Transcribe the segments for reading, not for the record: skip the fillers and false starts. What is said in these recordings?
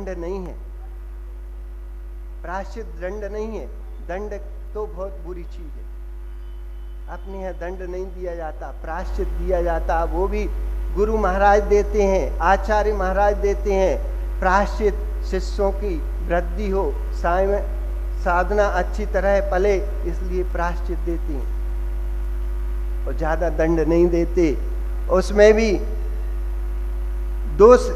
दंड नहीं है, प्रायश्चित दंड नहीं है। दंड तो बहुत बुरी चीज है, अपने यहाँ दंड नहीं दिया जाता, प्रायश्चित दिया जाता। वो भी गुरु महाराज देते हैं, आचार्य महाराज देते हैं। प्रायश्चित शिष्यों की वृद्धि हो, साधना अच्छी तरह पले, इसलिए प्रायश्चित देते हैं और ज्यादा दंड नहीं देते। उसमें भी दोष,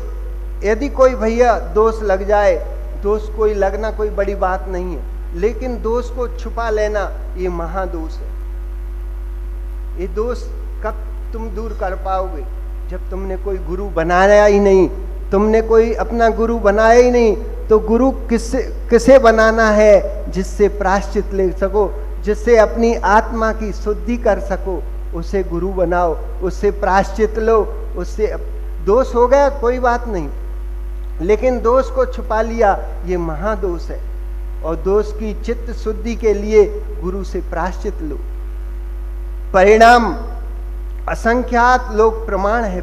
यदि कोई भैया दोष लग जाए, दोष कोई लगना कोई बड़ी बात नहीं है, लेकिन दोष को छुपा लेना ये महादोष है। ये दोष कब तुम दूर कर पाओगे? जब तुमने कोई गुरु बनाया ही नहीं, तुमने कोई अपना गुरु बनाया ही नहीं, तो गुरु किसे बनाना है? जिससे प्रायश्चित ले सको, जिससे अपनी आत्मा की शुद्धि कर सको, उसे गुरु बनाओ, उससे प्रायश्चित लो। उससे दोष हो गया कोई बात नहीं, लेकिन दोष को छुपा लिया ये महादोष है। और दोष की चित्त शुद्धि के लिए गुरु से प्रायश्चित लो। परिणाम असंख्यात लोग प्रमाण है।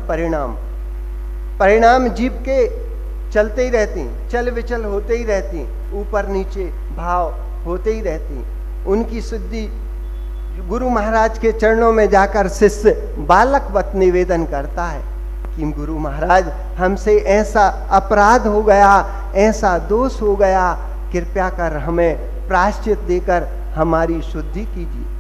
परिणाम जीव के चलते ही रहते हैं, चल विचल होते ही रहते हैं, ऊपर नीचे भाव होते ही रहते हैं। उनकी शुद्धि गुरु महाराज के चरणों में जाकर शिष्य बालकवत निवेदन करता है कि गुरु महाराज हमसे ऐसा अपराध हो गया, ऐसा दोष हो गया, कृपया कर हमें प्रायश्चित देकर हमारी शुद्धि कीजिए।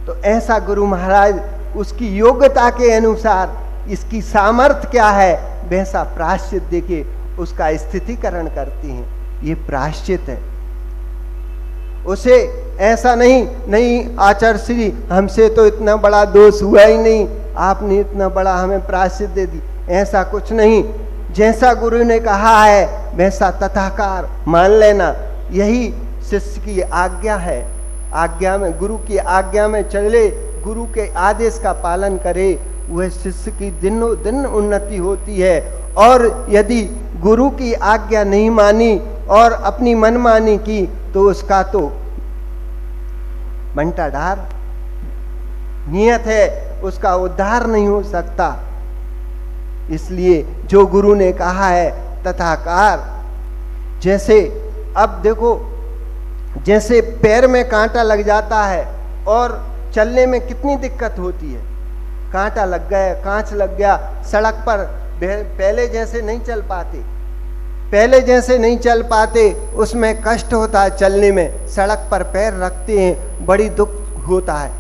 तो ऐसा गुरु महाराज उसकी योग्यता के अनुसार, इसकी सामर्थ्य क्या है, वैसा प्रायश्चित देके उसका स्थितिकरण करते हैं। ये प्रायश्चित है। उसे ऐसा नहीं आचार्य श्री हमसे तो इतना बड़ा दोष हुआ ही नहीं, आपने इतना बड़ा हमें प्रायश्चित दे दी, ऐसा कुछ नहीं। जैसा गुरु ने कहा है वैसा तथाकार मान लेना, यही शिष्य की आज्ञा है। आज्ञा में, गुरु की आज्ञा में चले, गुरु के आदेश का पालन करे, वह शिष्य की दिनों दिन उन्नति होती है। और यदि गुरु की आज्ञा नहीं मानी और अपनी मनमानी की, तो उसका तो बंटा ढार नियत है, उसका उद्धार नहीं हो सकता। इसलिए जो गुरु ने कहा है तथाकार, जैसे अब देखो, जैसे पैर में कांटा लग जाता है और चलने में कितनी दिक्कत होती है। कांटा लग गया, कांच लग गया, सड़क पर पहले जैसे नहीं चल पाते, उसमें कष्ट होता है चलने में। सड़क पर पैर रखते हैं, बड़ी दुख होता है।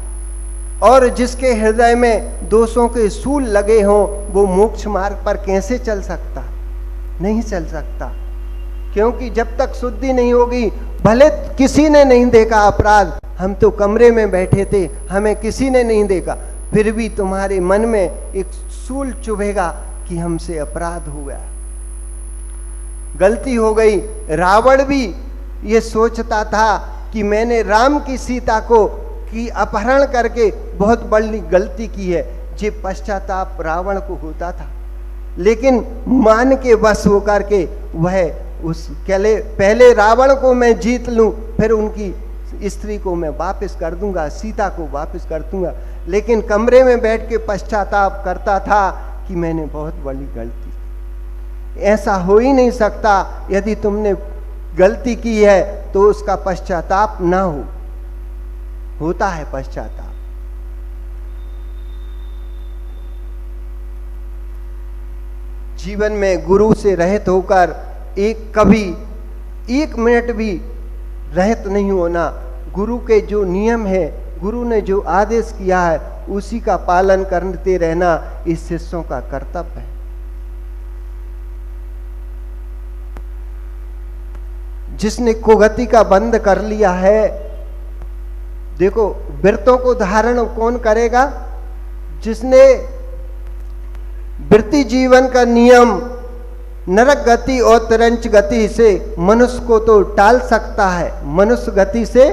और जिसके हृदय में दोषों के सूल लगे हों, वो मोक्ष मार्ग पर कैसे चल सकता? नहीं चल सकता, क्योंकि जब तक शुद्धि नहीं होगी, भले किसी ने नहीं देखा अपराध, हम तो कमरे में बैठे थे, हमें किसी ने नहीं देखा, फिर भी तुम्हारे मन में एक सूल चुभेगा कि हमसे अपराध हो गया, गलती हो गई। रावण भी ये सोचता था कि मैंने राम की सीता को की अपहरण करके बहुत बड़ी गलती की है। ये पश्चाताप रावण को होता था, लेकिन मान के वश होकर के वह उस पहले रावण को मैं जीत लूं, फिर उनकी स्त्री को मैं वापस कर दूंगा, सीता को वापस कर दूंगा। लेकिन कमरे में बैठ के पश्चाताप करता था कि मैंने बहुत बड़ी गलती। ऐसा हो ही नहीं सकता। यदि तुमने गलती की है तो उसका पश्चाताप ना हो, होता है पश्चाताप। जीवन में गुरु से रहित होकर कभी एक मिनट भी रहित नहीं होना। गुरु के जो नियम है, गुरु ने जो आदेश किया है, उसी का पालन करते रहना इस शिष्यों का कर्तव्य है। जिसने कुगति का बंद कर लिया है, देखो व्रतों को धारण कौन करेगा? जिसने वृत्ति जीवन का नियम नरक गति और तिरंच गति से मनुष्य को तो टाल सकता है, मनुष्य गति से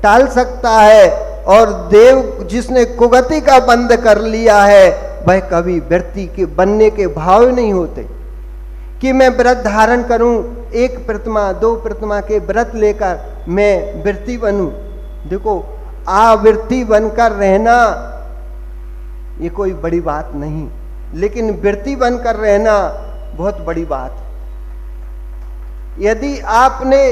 टाल सकता है। और देव जिसने कुगति का बंद कर लिया है, वह कभी वृत्ति के बनने के भाव नहीं होते कि मैं व्रत धारण करूं, 1 प्रतिमा 2 प्रतिमा के व्रत लेकर मैं वृत्ति बनूं। देखो, आवृत्ति बनकर रहना ये कोई बड़ी बात नहीं, लेकिन वृत्ति बनकर रहना बहुत बड़ी बात है। यदि आपने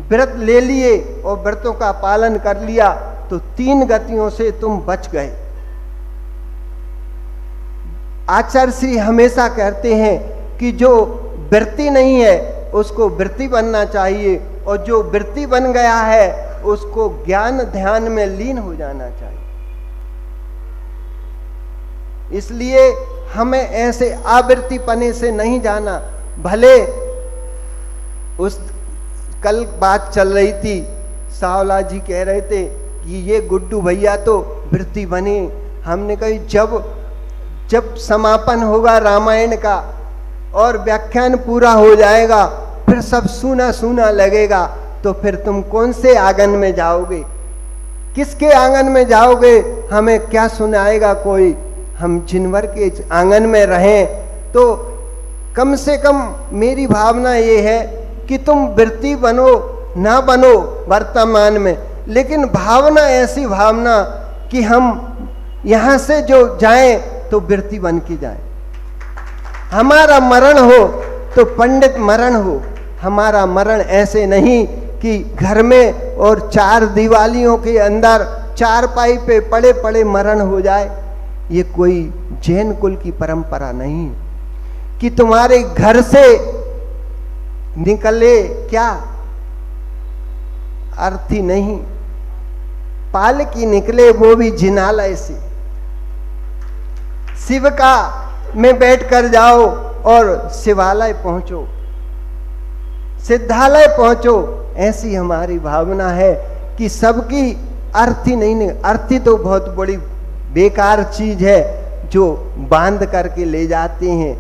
व्रत ले लिए और व्रतों का पालन कर लिया तो 3 गतियों से तुम बच गए। आचार्य श्री हमेशा कहते हैं कि जो वृत्ति नहीं है उसको वृत्ति बनना चाहिए, और जो वृत्ति बन गया है उसको ज्ञान ध्यान में लीन हो जाना चाहिए। इसलिए हमें ऐसे आवृत्ति पने से नहीं जाना। भले उस कल बात चल रही थी, सावला जी कह रहे थे कि ये गुड्डू भैया तो वृत्ति बने। हमने कही जब समापन होगा रामायण का और व्याख्यान पूरा हो जाएगा, फिर सब सूना सूना लगेगा, तो फिर तुम कौन से आंगन में जाओगे, किसके आंगन में जाओगे? हमें क्या सुनाएगा कोई? हम जिनवर के आंगन में रहें तो कम से कम मेरी भावना ये है कि तुम वृत्ति बनो ना बनो वर्तमान में, लेकिन भावना ऐसी भावना कि हम यहां से जो जाएं तो वृत्ति बन के जाएं। हमारा मरण हो तो पंडित मरण हो, हमारा मरण ऐसे नहीं कि घर में और 4 दीवालियों के अंदर चारपाई पे पड़े पड़े मरण हो जाए। ये कोई जैन कुल की परंपरा नहीं कि तुम्हारे घर से निकले क्या, अर्थी नहीं, पाल की निकले वो भी जिनालय से। शिव का में बैठ कर जाओ और शिवालय पहुंचो, सिद्धालय पहुंचो। ऐसी हमारी भावना है कि सबकी अर्थी नहीं, अर्थी तो बहुत बड़ी बेकार चीज है जो बांध करके ले जाते हैं,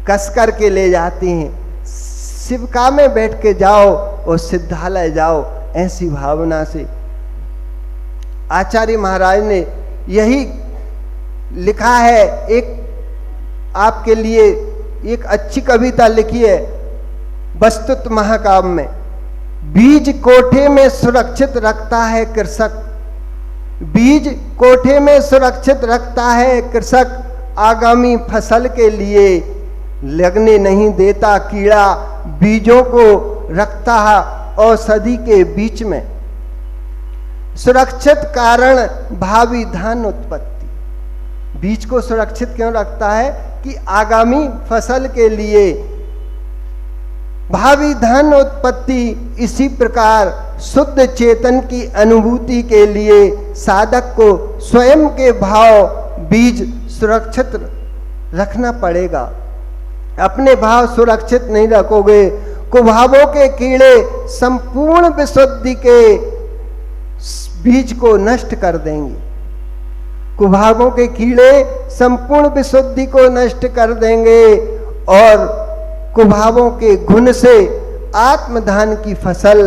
कस करके ले जाते हैं। शिवका में बैठ के जाओ और सिद्धालय जाओ, ऐसी भावना से। आचार्य महाराज ने यही लिखा है, एक आपके लिए एक अच्छी कविता लिखी है वस्तुत महाकाव्य में। बीज कोठे में सुरक्षित रखता है कृषक, बीज कोठे में सुरक्षित रखता है कृषक, आगामी फसल के लिए लगने नहीं देता कीड़ा, बीजों को रखता है औषधि के बीच में। सुरक्षित कारण भावी धन उत्पत्ति, बीज को सुरक्षित क्यों रखता है कि आगामी फसल के लिए भावी धन उत्पत्ति। इसी प्रकार शुद्ध चेतन की अनुभूति के लिए साधक को स्वयं के भाव बीज सुरक्षित रखना पड़ेगा। अपने भाव सुरक्षित नहीं रखोगे, कुभावों के कीड़े संपूर्ण विशुद्धि के बीज को नष्ट कर देंगे। कुभावों के कीड़े संपूर्ण विशुद्धि को नष्ट कर देंगे और कुभावों के गुण से आत्मधान की फसल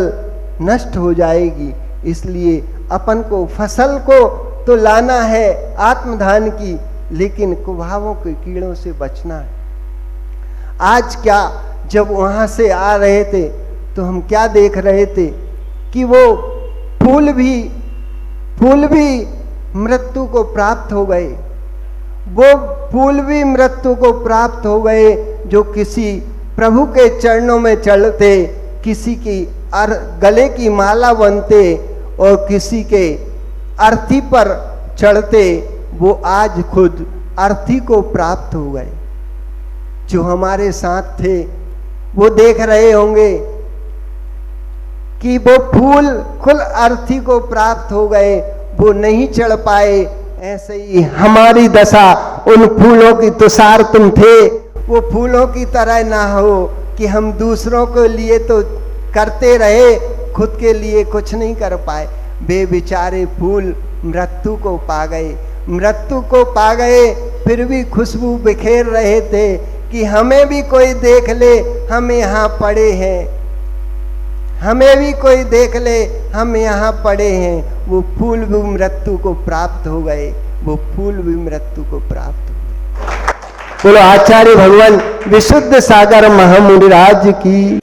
नष्ट हो जाएगी। इसलिए अपन को फसल को तो लाना है आत्मधान की, लेकिन कुभावों के कीड़ों से बचना है। आज क्या, जब वहां से आ रहे थे तो हम क्या देख रहे थे कि वो फूल भी मृत्यु को प्राप्त हो गए। वो फूल भी मृत्यु को प्राप्त हो गए जो किसी प्रभु के चरणों में चढ़ते, किसी की गले की माला बनते और किसी के अर्थी पर चढ़ते, वो आज खुद अर्थी को प्राप्त हो गए। जो हमारे साथ थे वो देख रहे होंगे कि वो फूल कुल अर्थी को प्राप्त हो गए, वो नहीं चढ़ पाए। ऐसे ही हमारी दशा उन फूलों की तुषार तुम थे, वो फूलों की तरह ना हो कि हम दूसरों के लिए तो करते रहे, खुद के लिए कुछ नहीं कर पाए। वे बेचारे फूल मृत्यु को पा गए, मृत्यु को पा गए, फिर भी खुशबू बिखेर रहे थे कि हमें भी कोई देख ले, हम यहाँ पड़े हैं, हमें भी कोई देख ले, हम यहाँ पड़े हैं। वो फूल भी मृत्यु को प्राप्त हो गए, वो फूल भी मृत्यु को प्राप्त हो गए। बोलो आचार्य भगवान विशुद्ध सागर महामुनिराज की।